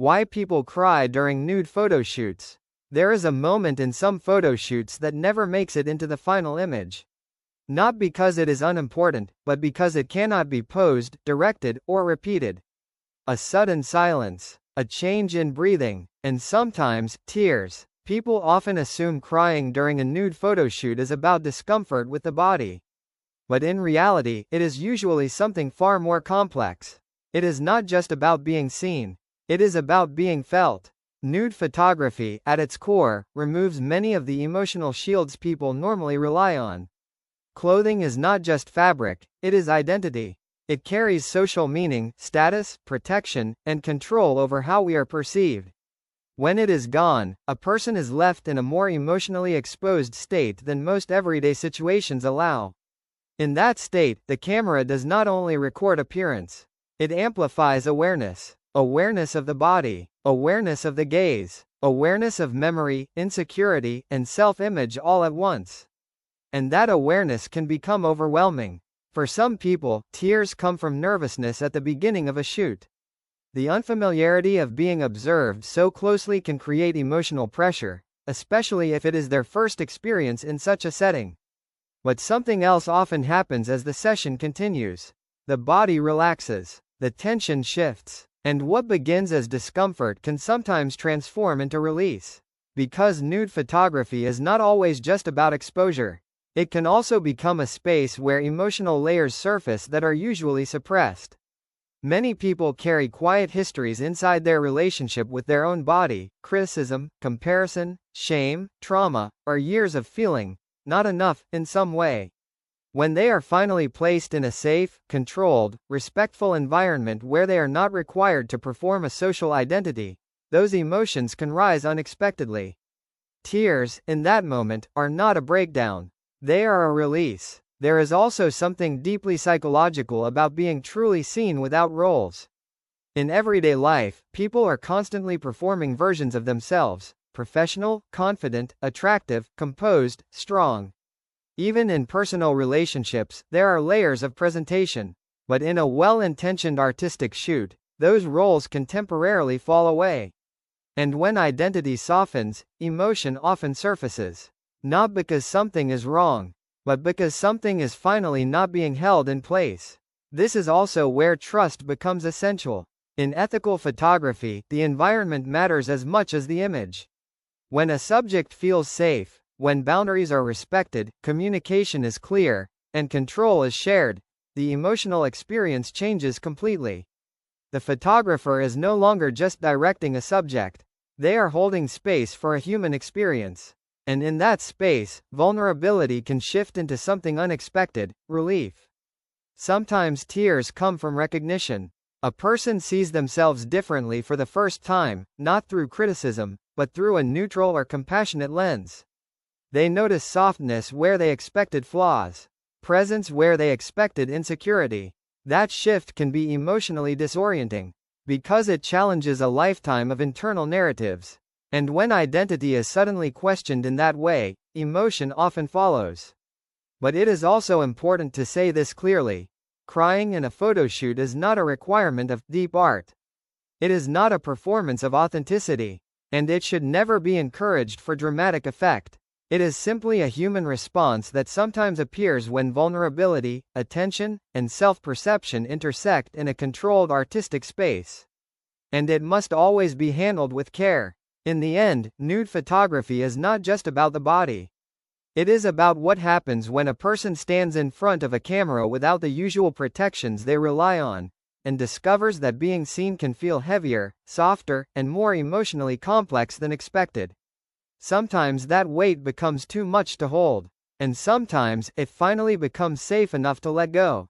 Why people cry during nude photo shoots. There is a moment in some photo shoots that never makes it into the final image. Not because it is unimportant, but because it cannot be posed, directed, or repeated. A sudden silence, a change in breathing, and sometimes, tears. People often assume crying during a nude photo shoot is about discomfort with the body. But in reality, it is usually something far more complex. It is not just about being seen. It is about being felt. Nude photography, at its core, removes many of the emotional shields people normally rely on. Clothing is not just fabric, it is identity. It carries social meaning, status, protection, and control over how we are perceived. When it is gone, a person is left in a more emotionally exposed state than most everyday situations allow. In that state, the camera does not only record appearance, it amplifies awareness. Awareness of the body, awareness of the gaze, awareness of memory, insecurity, and self-image all at once. And that awareness can become overwhelming. For some people, tears come from nervousness at the beginning of a shoot. The unfamiliarity of being observed so closely can create emotional pressure, especially if it is their first experience in such a setting. But something else often happens as the session continues. The body relaxes, the tension shifts, and what begins as discomfort can sometimes transform into release. Because nude photography is not always just about exposure. It can also become a space where emotional layers surface that are usually suppressed. Many people carry quiet histories inside their relationship with their own body: criticism, comparison, shame, trauma, or years of feeling not enough in some way. When they are finally placed in a safe, controlled, respectful environment where they are not required to perform a social identity, those emotions can rise unexpectedly. Tears, in that moment, are not a breakdown. They are a release. There is also something deeply psychological about being truly seen without roles. In everyday life, people are constantly performing versions of themselves: professional, confident, attractive, composed, strong. Even in personal relationships, there are layers of presentation. But in a well-intentioned artistic shoot, those roles can temporarily fall away. And when identity softens, emotion often surfaces. Not because something is wrong, but because something is finally not being held in place. This is also where trust becomes essential. In ethical photography, the environment matters as much as the image. When a subject feels safe, when boundaries are respected, communication is clear, and control is shared, the emotional experience changes completely. The photographer is no longer just directing a subject. They are holding space for a human experience. And in that space, vulnerability can shift into something unexpected: relief. Sometimes tears come from recognition. A person sees themselves differently for the first time, not through criticism, but through a neutral or compassionate lens. They notice softness where they expected flaws, presence where they expected insecurity. That shift can be emotionally disorienting, because it challenges a lifetime of internal narratives. And when identity is suddenly questioned in that way, emotion often follows. But it is also important to say this clearly: crying in a photo shoot is not a requirement of deep art. It is not a performance of authenticity, and it should never be encouraged for dramatic effect. It is simply a human response that sometimes appears when vulnerability, attention, and self-perception intersect in a controlled artistic space. And it must always be handled with care. In the end, nude photography is not just about the body. It is about what happens when a person stands in front of a camera without the usual protections they rely on, and discovers that being seen can feel heavier, softer, and more emotionally complex than expected. Sometimes that weight becomes too much to hold, and sometimes it finally becomes safe enough to let go.